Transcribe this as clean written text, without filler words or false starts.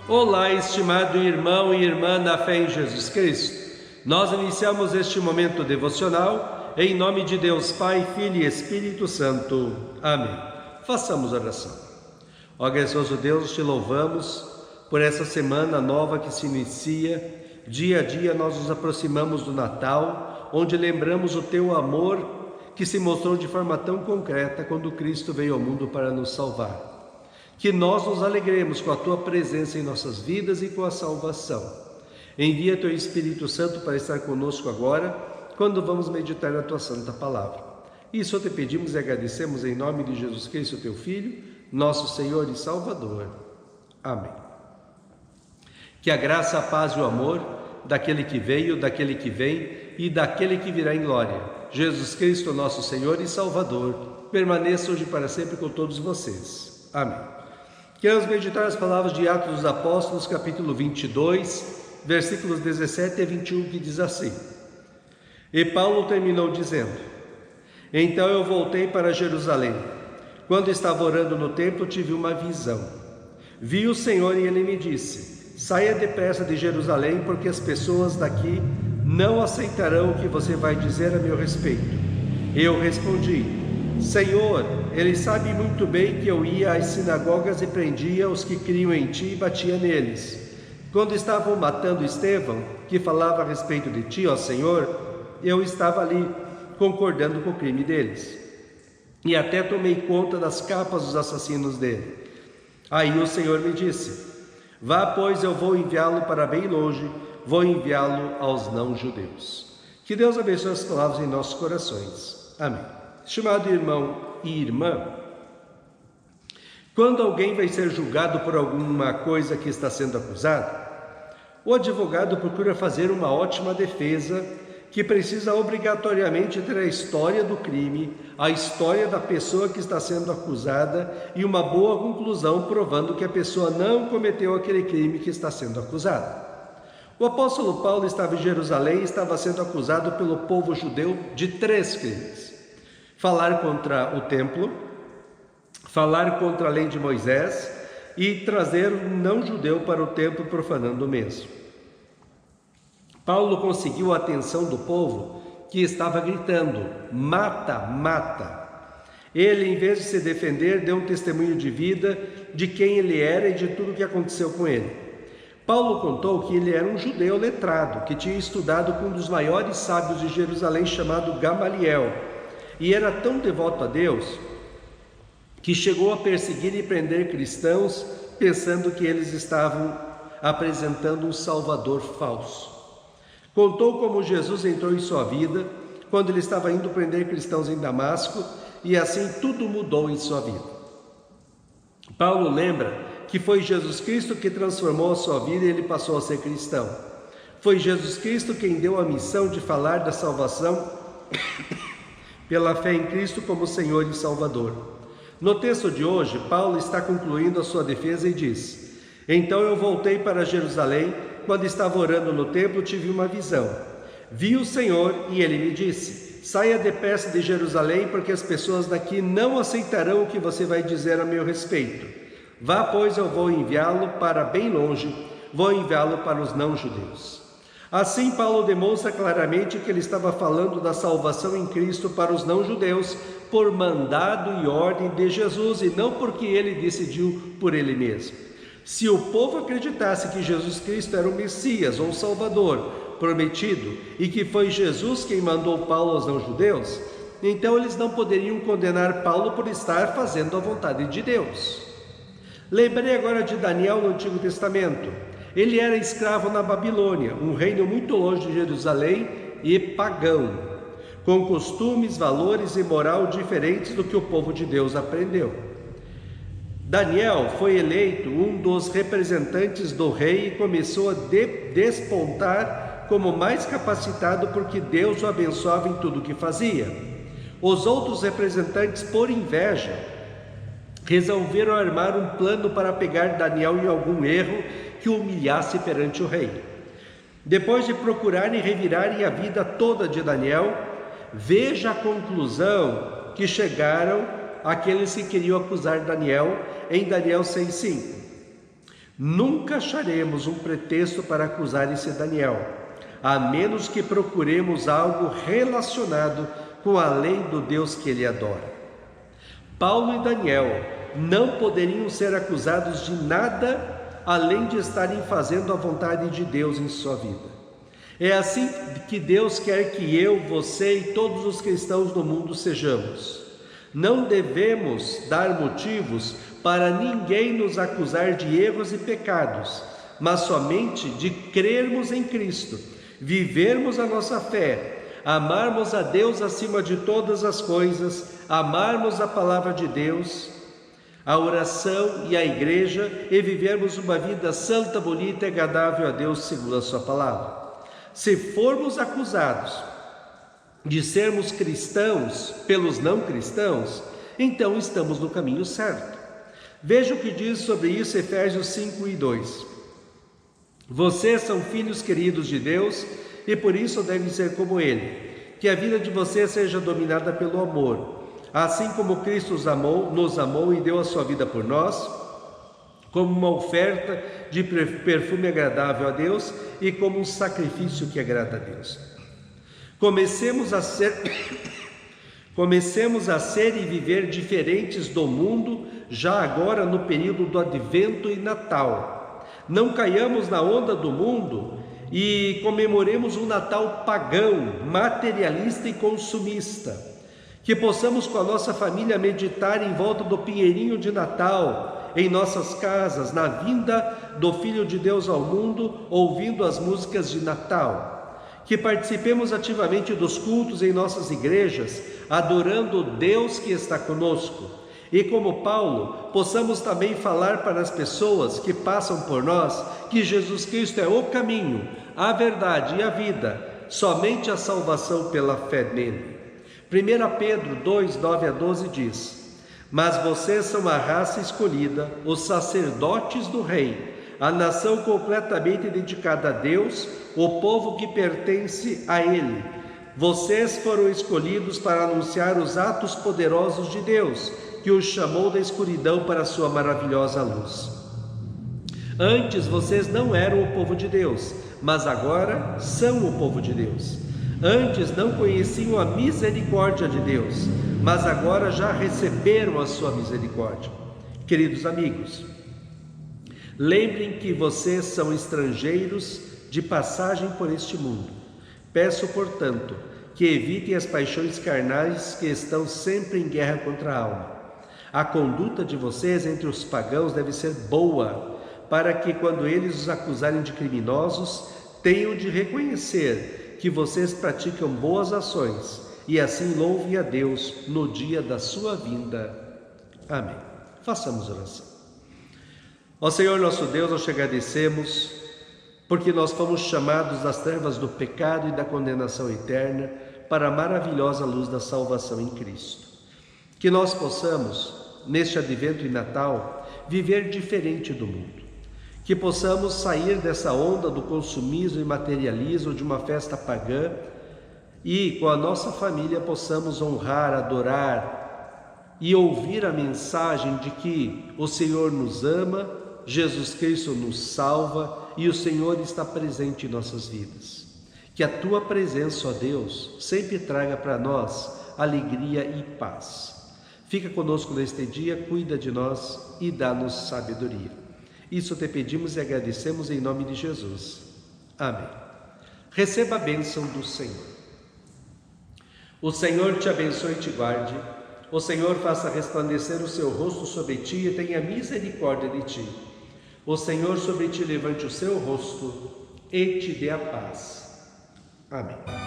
Olá, estimado irmão e irmã na fé em Jesus Cristo. Nós iniciamos este momento devocional em nome de Deus Pai, Filho e Espírito Santo. Amém. Façamos oração. Ó gracioso Deus, te louvamos por essa semana nova que se inicia. Dia a dia nós nos aproximamos do Natal, onde lembramos o teu amor que se mostrou de forma tão concreta quando Cristo veio ao mundo para nos salvar. Que nós nos alegremos com a Tua presença em nossas vidas e com a salvação. Envia Teu Espírito Santo para estar conosco agora, quando vamos meditar na Tua Santa Palavra. Isso te pedimos e agradecemos em nome de Jesus Cristo, Teu Filho, nosso Senhor e Salvador. Amém. Que a graça, a paz e o amor daquele que veio, daquele que vem e daquele que virá em glória, Jesus Cristo, nosso Senhor e Salvador, permaneça hoje e para sempre com todos vocês. Amém. Queremos meditar as palavras de Atos dos Apóstolos, capítulo 22, versículos 17 a 21, que diz assim: E Paulo terminou dizendo: Então eu voltei para Jerusalém. Quando estava orando no templo, tive uma visão. Vi o Senhor e ele me disse: Saia depressa de Jerusalém, porque as pessoas daqui não aceitarão o que você vai dizer a meu respeito. Eu respondi: Senhor, ele sabe muito bem que eu ia às sinagogas e prendia os que criam em ti e batia neles. Quando estavam matando Estevão, que falava a respeito de ti, ó Senhor, eu estava ali, concordando com o crime deles. E até tomei conta das capas dos assassinos dele. Aí o Senhor me disse: Vá, pois eu vou enviá-lo para bem longe, vou enviá-lo aos não-judeus. Que Deus abençoe as palavras em nossos corações. Amém. Estimado irmão e irmã, quando alguém vai ser julgado por alguma coisa que está sendo acusado, o advogado procura fazer uma ótima defesa que precisa obrigatoriamente ter a história do crime, a história da pessoa que está sendo acusada e uma boa conclusão provando que a pessoa não cometeu aquele crime que está sendo acusado. O apóstolo Paulo estava em Jerusalém e estava sendo acusado pelo povo judeu de 3 crimes. Falar contra o templo, falar contra a lei de Moisés e trazer um não-judeu para o templo profanando o mesmo. Paulo conseguiu a atenção do povo que estava gritando: mata, mata. Ele, em vez de se defender, deu um testemunho de vida de quem ele era e de tudo o que aconteceu com ele. Paulo contou que ele era um judeu letrado, que tinha estudado com um dos maiores sábios de Jerusalém chamado Gamaliel, e era tão devoto a Deus que chegou a perseguir e prender cristãos pensando que eles estavam apresentando um salvador falso. Contou como Jesus entrou em sua vida quando ele estava indo prender cristãos em Damasco e assim tudo mudou em sua vida. Paulo lembra que foi Jesus Cristo que transformou a sua vida e ele passou a ser cristão. Foi Jesus Cristo quem deu a missão de falar da salvação pela fé em Cristo como Senhor e Salvador. No texto de hoje, Paulo está concluindo a sua defesa e diz: Então eu voltei para Jerusalém. Quando estava orando no templo, tive uma visão. Vi o Senhor e ele me disse: Saia depressa de Jerusalém, porque as pessoas daqui não aceitarão o que você vai dizer a meu respeito. Vá, pois eu vou enviá-lo para bem longe, vou enviá-lo para os não-judeus. Assim, Paulo demonstra claramente que ele estava falando da salvação em Cristo para os não-judeus por mandado e ordem de Jesus e não porque ele decidiu por ele mesmo. Se o povo acreditasse que Jesus Cristo era o Messias ou o Salvador prometido e que foi Jesus quem mandou Paulo aos não-judeus, então eles não poderiam condenar Paulo por estar fazendo a vontade de Deus. Lembrei agora de Daniel no Antigo Testamento. Ele era escravo na Babilônia, um reino muito longe de Jerusalém e pagão, com costumes, valores e moral diferentes do que o povo de Deus aprendeu. Daniel foi eleito um dos representantes do rei e começou a despontar como mais capacitado porque Deus o abençoava em tudo o que fazia. Os outros representantes, por inveja, resolveram armar um plano para pegar Daniel em algum erro que o humilhasse perante o rei. Depois de procurarem e revirarem a vida toda de Daniel, veja a conclusão que chegaram aqueles que queriam acusar Daniel em Daniel 6,5. Nunca acharemos um pretexto para acusar esse Daniel, a menos que procuremos algo relacionado com a lei do Deus que ele adora. Paulo e Daniel não poderiam ser acusados de nada além de estarem fazendo a vontade de Deus em sua vida. É assim que Deus quer que eu, você e todos os cristãos do mundo sejamos. Não devemos dar motivos para ninguém nos acusar de erros e pecados, mas somente de crermos em Cristo, vivermos a nossa fé, amarmos a Deus acima de todas as coisas, amarmos a palavra de Deus, a oração e a igreja, e vivermos uma vida santa, bonita e agradável a Deus segundo a sua palavra. Se formos acusados de sermos cristãos pelos não cristãos, então estamos no caminho certo. Veja o que diz sobre isso Efésios 5:2. Vocês são filhos queridos de Deus e por isso devem ser como Ele. Que a vida de vocês seja dominada pelo amor, assim como Cristo nos amou e deu a sua vida por nós, como uma oferta de perfume agradável a Deus e como um sacrifício que agrada a Deus. Comecemos a ser e viver diferentes do mundo, já agora no período do Advento e Natal. Não caiamos na onda do mundo e comemoremos um Natal pagão, materialista e consumista. Que possamos com a nossa família meditar em volta do pinheirinho de Natal, em nossas casas, na vinda do Filho de Deus ao mundo, ouvindo as músicas de Natal. Que participemos ativamente dos cultos em nossas igrejas, adorando o Deus que está conosco. E como Paulo, possamos também falar para as pessoas que passam por nós que Jesus Cristo é o caminho, a verdade e a vida, somente a salvação pela fé nele. 1 Pedro 2, 9-12 diz: Mas vocês são a raça escolhida, os sacerdotes do rei, a nação completamente dedicada a Deus, o povo que pertence a Ele. Vocês foram escolhidos para anunciar os atos poderosos de Deus, que os chamou da escuridão para a sua maravilhosa luz. Antes vocês não eram o povo de Deus, mas agora são o povo de Deus. Antes não conheciam a misericórdia de Deus, mas agora já receberam a sua misericórdia. Queridos amigos, lembrem que vocês são estrangeiros de passagem por este mundo. Peço, portanto, que evitem as paixões carnais que estão sempre em guerra contra a alma. A conduta de vocês entre os pagãos deve ser boa, para que quando eles os acusarem de criminosos, tenham de reconhecer que vocês praticam boas ações e assim louvem a Deus no dia da sua vinda. Amém. Façamos oração. Ó Senhor nosso Deus, nós te agradecemos porque nós fomos chamados das trevas do pecado e da condenação eterna para a maravilhosa luz da salvação em Cristo. Que nós possamos, neste Advento e Natal, viver diferente do mundo. Que possamos sair dessa onda do consumismo e materialismo de uma festa pagã e com a nossa família possamos honrar, adorar e ouvir a mensagem de que o Senhor nos ama, Jesus Cristo nos salva e o Senhor está presente em nossas vidas. Que a Tua presença, ó Deus, sempre traga para nós alegria e paz. Fica conosco neste dia, cuida de nós e dá-nos sabedoria. Isso te pedimos e agradecemos em nome de Jesus. Amém. Receba a bênção do Senhor. O Senhor te abençoe e te guarde. O Senhor faça resplandecer o seu rosto sobre ti e tenha misericórdia de ti. O Senhor sobre ti levante o seu rosto e te dê a paz. Amém.